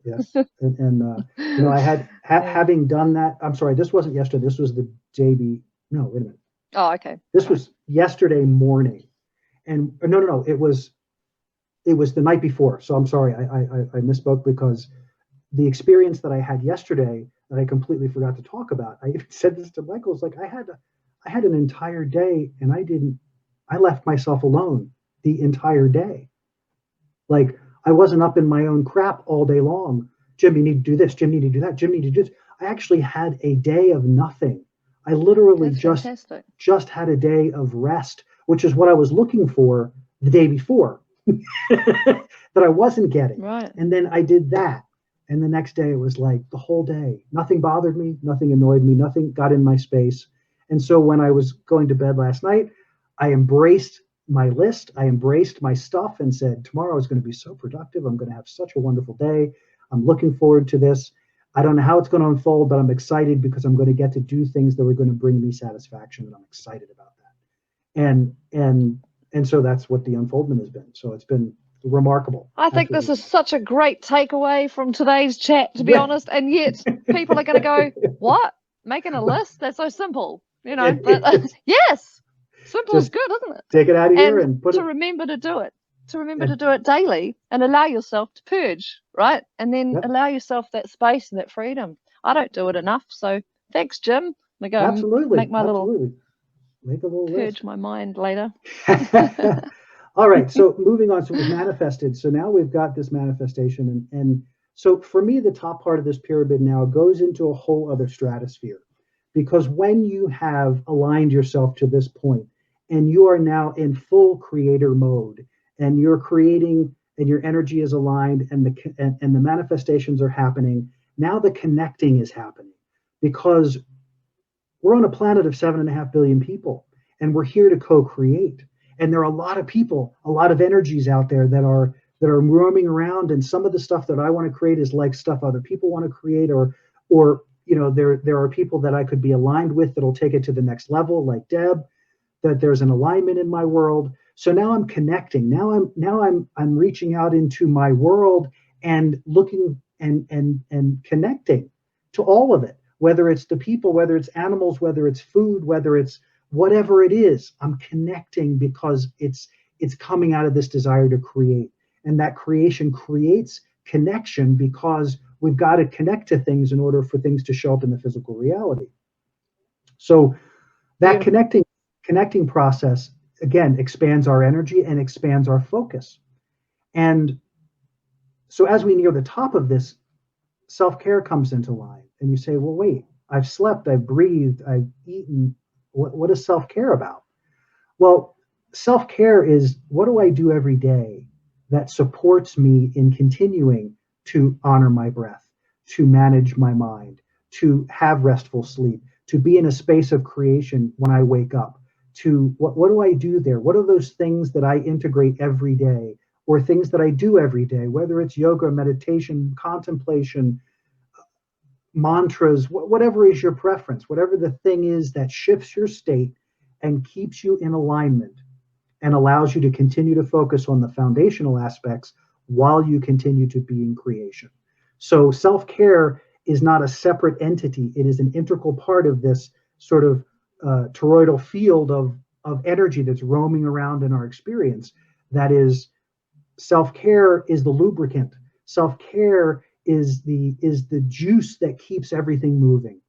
Yes, and I had having done that. I'm sorry, this wasn't yesterday. This was the day. No, wait a minute. Oh, okay. This was yesterday morning, and no. It was the night before. So I'm sorry, I misspoke, because the experience that I had yesterday that I completely forgot to talk about. I even said this to Michael. It's like I had an entire day, and I left myself alone the entire day. Like, I wasn't up in my own crap all day long. Jim, you need to do this. Jim, you need to do that. Jim, you need to do this. I actually had a day of nothing. I literally just had a day of rest, which is what I was looking for the day before that I wasn't getting. Right. And then I did that. And the next day it was like the whole day. Nothing bothered me. Nothing annoyed me. Nothing got in my space. And so when I was going to bed last night, I embraced my list. I embraced my stuff and said, tomorrow is going to be so productive. I'm going to have such a wonderful day. I'm looking forward to this. I don't know how it's going to unfold, but I'm excited because I'm going to get to do things that are going to bring me satisfaction, and I'm excited about that. And so that's what the unfoldment has been. So it's been remarkable. I think this is such a great takeaway from today's chat, to be honest. And yet people are going to go, what? Making a list? That's so simple, but yes, simple is good, isn't it? Take it out of here and put it. Remember to do it. To remember to do it daily and allow yourself to purge, right? And then allow yourself that space and that freedom. I don't do it enough. So thanks, Jim. I'm going to go make a little purge list. My mind later. All right. So moving on. So we've manifested. So now we've got this manifestation. And so for me, the top part of this pyramid now goes into a whole other stratosphere, because when you have aligned yourself to this point and you are now in full creator mode, and you're creating, and your energy is aligned, and the manifestations are happening. Now the connecting is happening, because we're on a planet of 7.5 billion people, and we're here to co-create. And there are a lot of people, a lot of energies out there that are that are roaming around, and some of the stuff that I want to create is like stuff other people want to create, or there are people that I could be aligned with that'll take it to the next level, like Deb, that there's an alignment in my world. So now I'm connecting. Now I'm reaching out into my world and looking and connecting to all of it, whether it's the people, whether it's animals, whether it's food, whether it's whatever it is. I'm connecting because it's coming out of this desire to create. And that creation creates connection because we've got to connect to things in order for things to show up in the physical reality. So that connecting process, again, expands our energy and expands our focus. And so as we near the top of this, self-care comes into line. And you say, well, wait, I've slept, I've breathed, I've eaten. What is self-care about? Well, self-care is, what do I do every day that supports me in continuing to honor my breath, to manage my mind, to have restful sleep, to be in a space of creation when I wake up, to what do I do there? What are those things that I integrate every day, or things that I do every day, whether it's yoga, meditation, contemplation, mantras, whatever is your preference, whatever the thing is that shifts your state and keeps you in alignment and allows you to continue to focus on the foundational aspects while you continue to be in creation. So self-care is not a separate entity. It is an integral part of this sort of toroidal field of energy that's roaming around in our experience. That is, self-care is the lubricant. Self-care is the juice that keeps everything moving.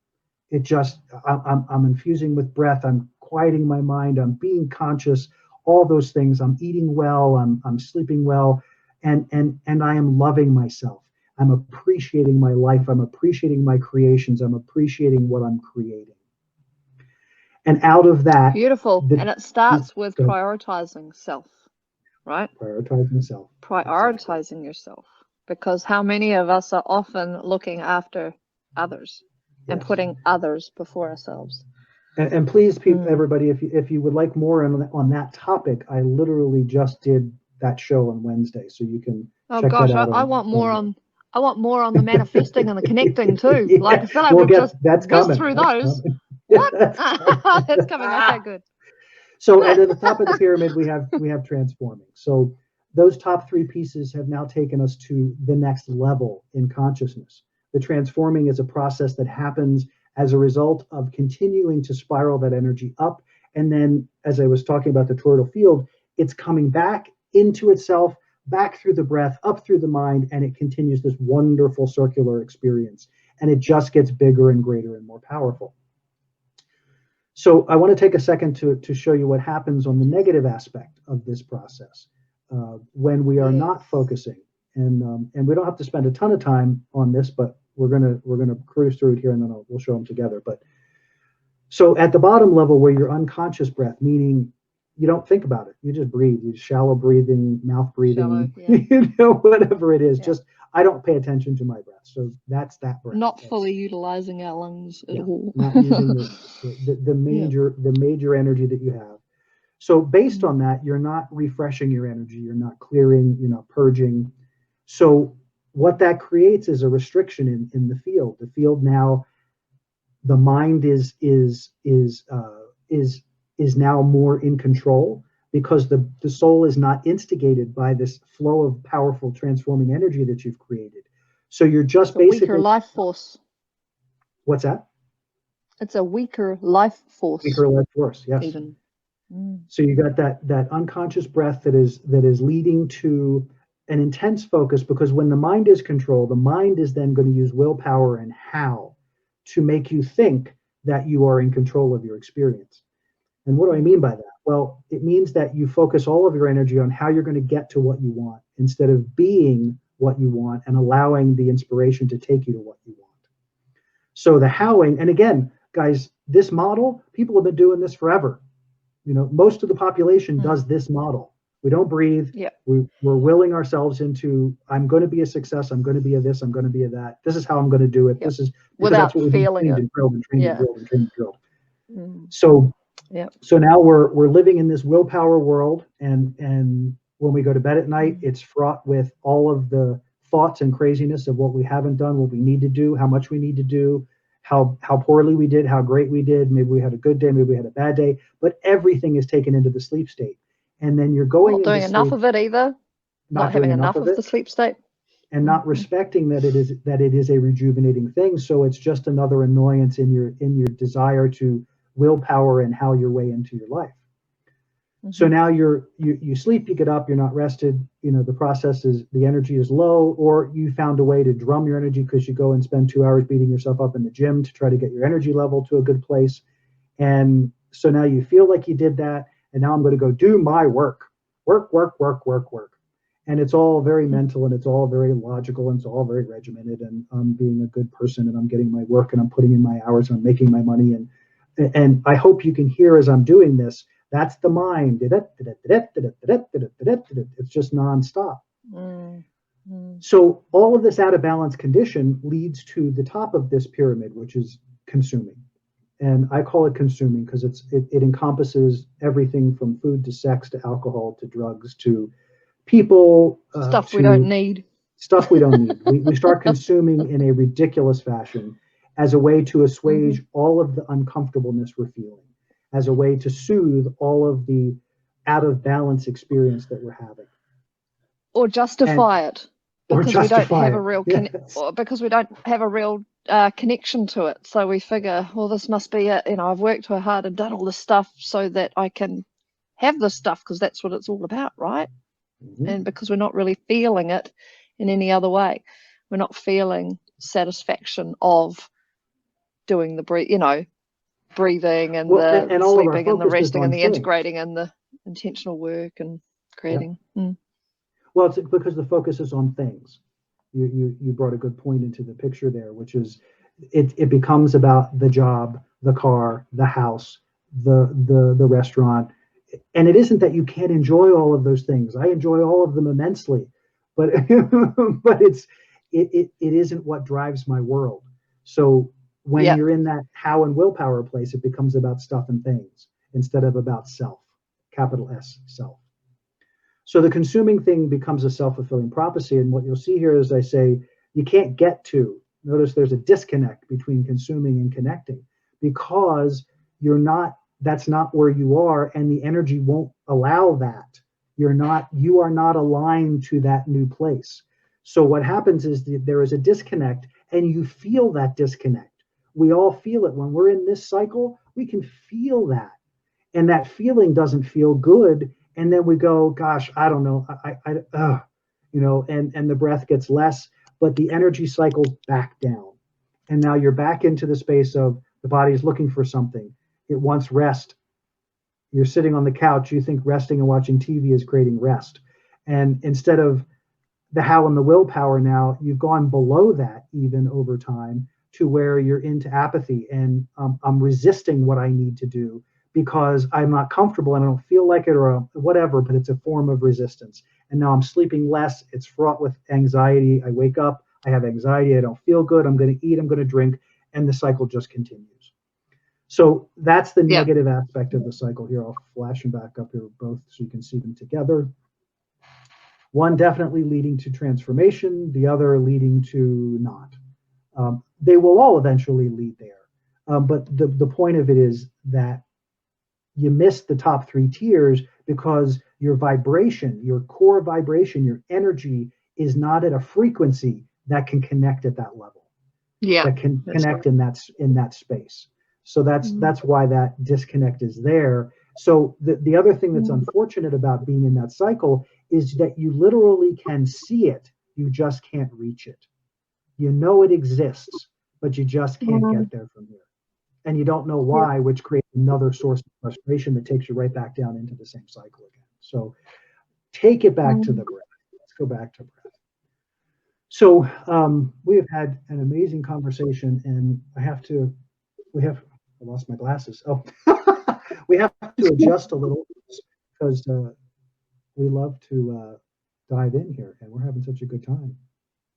It just, I'm infusing with breath, I'm quieting my mind, I'm being conscious, all those things. I'm eating well, I'm sleeping well, and I am loving myself. I'm appreciating my life, I'm appreciating my creations, I'm appreciating what I'm creating. And out of that, beautiful. And it starts with prioritizing self, right? Prioritizing self. Prioritizing yourself. Because how many of us are often looking after others and putting others before ourselves? And please, everybody, if you would like more on that topic, I literally just did that show on Wednesday, so you can check that out. I want more on the manifesting and the connecting too. Yeah, like I feel like we've just whizzed through those. What? It's coming. Okay, good. So, and at the top of the pyramid, we have transforming. So those top three pieces have now taken us to the next level in consciousness. The transforming is a process that happens as a result of continuing to spiral that energy up. And then, as I was talking about the toroidal field, it's coming back into itself, back through the breath, up through the mind, and it continues this wonderful circular experience. And it just gets bigger and greater and more powerful. So I want to take a second to show you what happens on the negative aspect of this process when we are not focusing. And we don't have to spend a ton of time on this, but we're gonna cruise through it here, and then we'll show them together. But so at the bottom level, where you're unconscious breath, meaning you don't think about it, you just breathe, you shallow breathing, mouth breathing, whatever it is. Just I don't pay attention to my breath, so that's that breath. Not fully utilizing our lungs at all. Not using the major energy that you have. So based on that, you're not refreshing your energy, you're not clearing, you're not purging. So what that creates is a restriction in the field. The field now, the mind is now more in control because the soul is not instigated by this flow of powerful transforming energy that you've created. So you're just basically weaker life force. What's that? It's a weaker life force. Weaker life force, yes. Even. So you got that unconscious breath that is leading to an intense focus, because when the mind is controlled, the mind is then going to use willpower and how to make you think that you are in control of your experience. And what do I mean by that? Well, it means that you focus all of your energy on how you're going to get to what you want instead of being what you want and allowing the inspiration to take you to what you want. So the howing, and again, guys, this model, people have been doing this forever. Most of the population does this model. We don't breathe. Yeah. We're willing ourselves into, I'm going to be a success. I'm going to be a this. I'm going to be a that. This is how I'm going to do it. This is without that's what we've feeling been trained it. and drilled and trained and drilled and trained and drilled. Mm. So now we're living in this willpower world, and When we go to bed at night, it's fraught with all of the thoughts and craziness of what we haven't done, what we need to do, how much we need to do, how poorly we did, how great we did. Maybe we had a good day, maybe we had a bad day, but everything is taken into the sleep state. And then you're going Not into doing enough sleep, of it either. Not having enough of the sleep state. and not respecting that it is a rejuvenating thing. So it's just another annoyance in your desire to willpower and how your way into your life. So now you sleep, you get up, you're not rested, the process is, the energy is low, or you found a way to drum your energy because you go and spend 2 hours beating yourself up in the gym to try to get your energy level to a good place. And so now you feel like you did that, and now I'm going to go do my work. And it's all very mental, and it's all very logical, and it's all very regimented, and I'm being a good person, and I'm getting my work, and I'm putting in my hours, and I'm making my money. And I hope you can hear as I'm doing this, that's the mind. It's just nonstop. So all of this out of balance condition leads to the top of this pyramid, which is consuming. And I call it consuming because it encompasses everything from food to sex to alcohol to drugs to people. Stuff we don't need. Stuff we don't need. We start consuming in a ridiculous fashion as a way to assuage all of the uncomfortableness we're feeling, as a way to soothe all of the out of balance experience that we're having. Or justify it. Because we don't have a real because we don't have a real connection to it. So we figure, well, this must be it. I've worked so hard and done all this stuff so that I can have this stuff because that's what it's all about, right? And because we're not really feeling it in any other way. We're not feeling satisfaction of doing the breathing and the sleeping and the resting and the integrating and the intentional work and creating. Well, it's because the focus is on things. You brought a good point into the picture there, which is it becomes about the job, the car, the house, the restaurant. And it isn't that you can't enjoy all of those things. I enjoy all of them immensely, but but it isn't what drives my world. So when you're in that how and willpower place, it becomes about stuff and things instead of about self, capital S, self. So the consuming thing becomes a self-fulfilling prophecy. And what you'll see here is I say, you can't get to, notice there's a disconnect between consuming and connecting because that's not where you are, and the energy won't allow that. You are not aligned to that new place. So what happens is there is a disconnect, and you feel that disconnect. We all feel it. When we're in this cycle, we can feel that. And that feeling doesn't feel good. And then we go, gosh, I don't know, and the breath gets less, but the energy cycles back down. And now you're back into the space of the body is looking for something. It wants rest. You're sitting on the couch. You think resting and watching TV is creating rest. And instead of the how and the willpower now, you've gone below that even over time to where you're into apathy and I'm resisting what I need to do because I'm not comfortable and I don't feel like it or whatever, but it's a form of resistance. And now I'm sleeping less. It's fraught with anxiety. I wake up, I have anxiety. I don't feel good. I'm going to eat, I'm going to drink, and the cycle just continues. So that's the negative aspect of the cycle here. I'll flash them back up here both so you can see them together. One definitely leading to transformation, the other leading to not. They will all eventually lead there. But the point of it is that you miss the top 3 tiers because your vibration, your core vibration, your energy is not at a frequency that can connect at that level. That can connect in that space. So that's why that disconnect is there. So the other thing that's unfortunate about being in that cycle is that you literally can see it, you just can't reach it. You know it exists, but you just can't get there from here. And you don't know why, which creates another source of frustration that takes you right back down into the same cycle again. So take it back to the breath. Let's go back to breath. So we have had an amazing conversation, and I lost my glasses. Oh, we have to adjust a little because we love to dive in here, and we're having such a good time.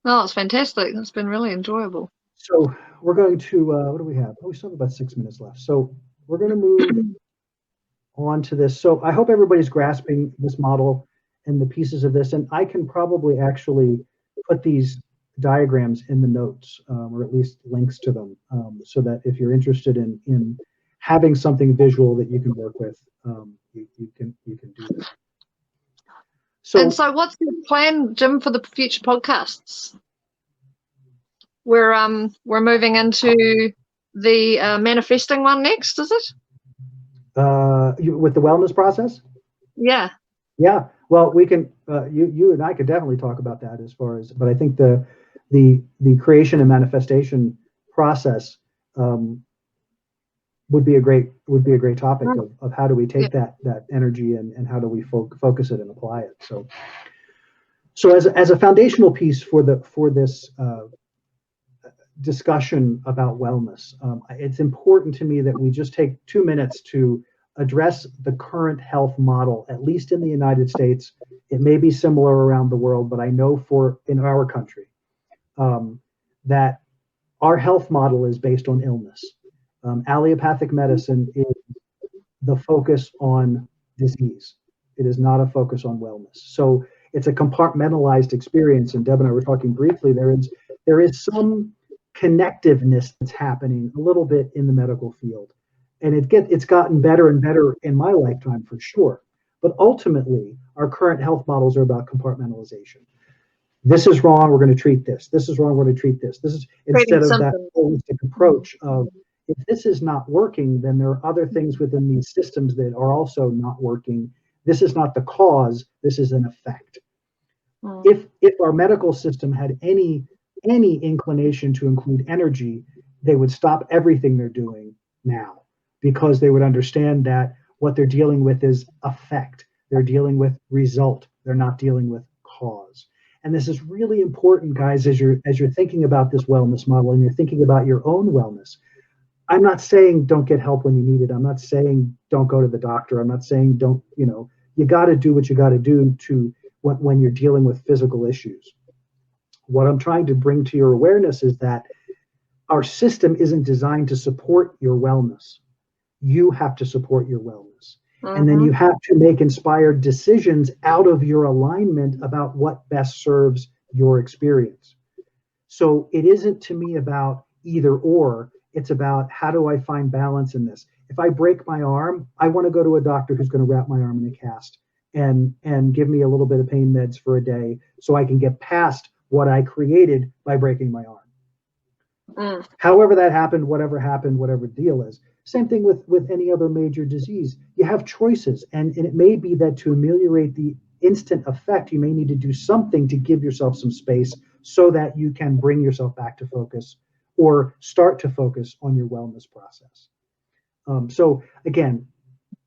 Oh, it's fantastic. It's been really enjoyable. So we're going to, what do we have? Oh, we still have about 6 minutes left. So we're going to move on to this. So I hope everybody's grasping this model and the pieces of this. And I can probably actually put these diagrams in the notes, or at least links to them, so that if you're interested in having something visual that you can work with, you can do that. And so what's the plan, Jim, for the future podcasts? We're moving into the manifesting one next, is it? With the wellness process? Yeah. Yeah. Well, we can. You and I could definitely talk about that as far as. But I think the creation and manifestation process would be a great topic of how do we take that energy and how do we focus it and apply it. So as a foundational piece for this discussion about wellness, it's important to me that we just take 2 minutes to address the current health model, at least in the United States. It may be similar around the world, but I know in our country that our health model is based on illness. Allopathic medicine is the focus on disease. It is not a focus on wellness. So it's a compartmentalized experience. And Deb and I were talking briefly. There is some connectiveness that's happening a little bit in the medical field, and it's gotten better and better in my lifetime for sure. But ultimately, our current health models are about compartmentalization. This is wrong, we're going to treat this. This is wrong, we're going to treat this. This is instead of that holistic approach of, if this is not working, then there are other things within these systems that are also not working. This is not the cause, this is an effect. If our medical system had any inclination to include energy, they would stop everything they're doing now, because they would understand that what they're dealing with is effect. They're dealing with result. They're not dealing with cause. And this is really important, guys, as you're thinking about this wellness model and you're thinking about your own wellness. I'm not saying don't get help when you need it. I'm not saying don't go to the doctor. I'm not saying you got to do what you got to do when you're dealing with physical issues. What I'm trying to bring to your awareness is that our system isn't designed to support your wellness. You have to support your wellness. And then you have to make inspired decisions out of your alignment about what best serves your experience. So it isn't to me about either or. It's about, how do I find balance in this? If I break my arm, I want to go to a doctor who's going to wrap my arm in a cast and give me a little bit of pain meds for a day so I can get past what I created by breaking my arm. However that happened, whatever the deal is. Same thing with any other major disease. You have choices, and it may be that to ameliorate the instant effect, you may need to do something to give yourself some space so that you can bring yourself back to focus or start to focus on your wellness process. So again,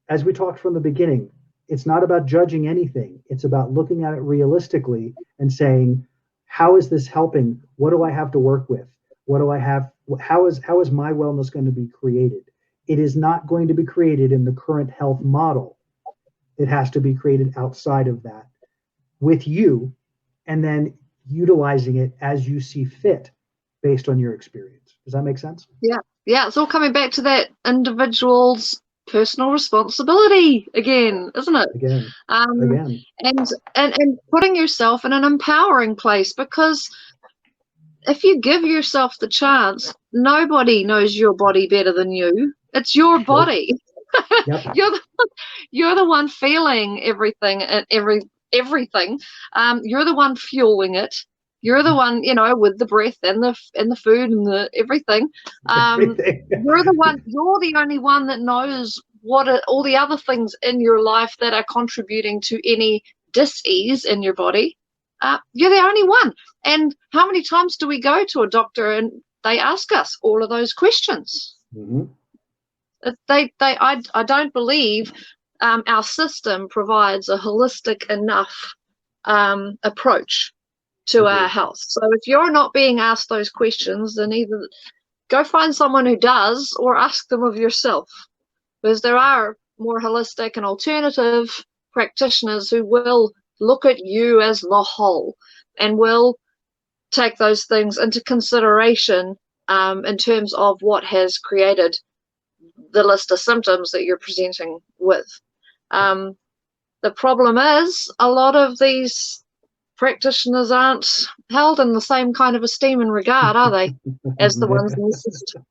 as we talked from the beginning, it's not about judging anything. It's about looking at it realistically and saying, how is this helping? What do I have to work with? What do I have? How is my wellness going to be created? It is not going to be created in the current health model. It has to be created outside of that with you, and then utilizing it as you see fit based on your experience. Does that make sense? Yeah. It's all coming back to that individual's personal responsibility again, isn't it? Again. And putting yourself in an empowering place, because if you give yourself the chance, nobody knows your body better than you. It's your body. Yep. You're the one feeling everything and everything. You're the one fueling it. You're the one, with the breath and the food and the everything. You're the only one that knows all the other things in your life that are contributing to any dis-ease in your body. You're the only one. And how many times do we go to a doctor and they ask us all of those questions? I don't believe our system provides a holistic enough approach to our health. So if you're not being asked those questions, then either go find someone who does, or ask them of yourself, because there are more holistic and alternative practitioners who will look at you as the whole and will take those things into consideration in terms of what has created the list of symptoms that you're presenting with. The problem is a lot of these practitioners aren't held in the same kind of esteem and regard, are they, as the ones in the system?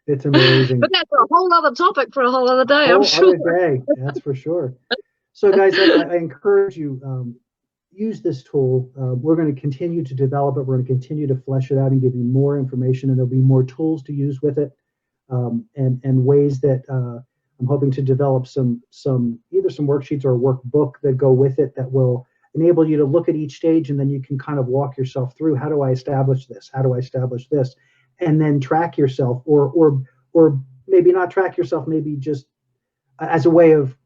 It's amazing. But that's a whole other topic for a whole other day, I'm Whole sure. other day, that's for sure. So, guys, I encourage you, use this tool. We're going to continue to develop it. We're going to continue to flesh it out and give you more information, and there'll be more tools to use with it, and ways that I'm hoping to develop either some worksheets or a workbook that go with it that will enable you to look at each stage, and then you can kind of walk yourself through, how do I establish this? How do I establish this? And then track yourself, or maybe not track yourself, maybe just as a way of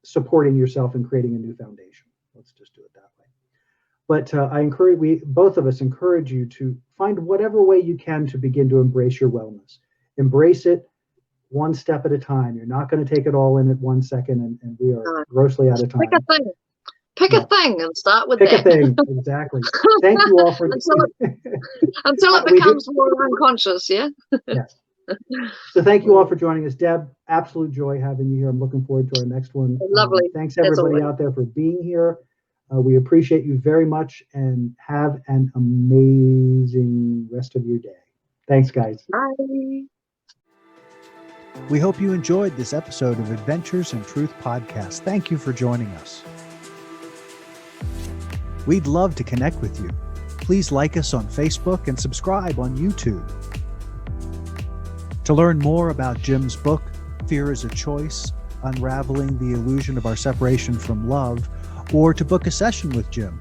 supporting yourself and creating a new foundation. Let's just do it that way. But both of us encourage you to find whatever way you can to begin to embrace your wellness. Embrace it one step at a time. You're not going to take it all in at 1 second, and we are grossly out of time. Pick a thing and start with Pick that. a thing, exactly. Thank you all for until it becomes more unconscious, yeah? Yes. So thank you all for joining us. Deb, absolute joy having you here. I'm looking forward to our next one. Lovely. Thanks everybody out there for being here. We appreciate you very much, and have an amazing rest of your day. Thanks, guys. Bye. We hope you enjoyed this episode of Adventures in Truth podcast. Thank you for joining us. We'd love to connect with you. Please like us on Facebook and subscribe on YouTube. To learn more about Jim's book, Fear is a Choice, Unraveling the Illusion of Our Separation from Love, or to book a session with Jim,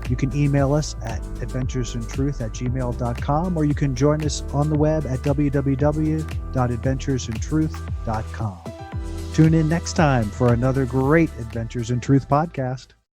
you can email us at adventuresintruth@gmail.com, or you can join us on the web at www.adventuresintruth.com. Tune in next time for another great Adventures in Truth podcast.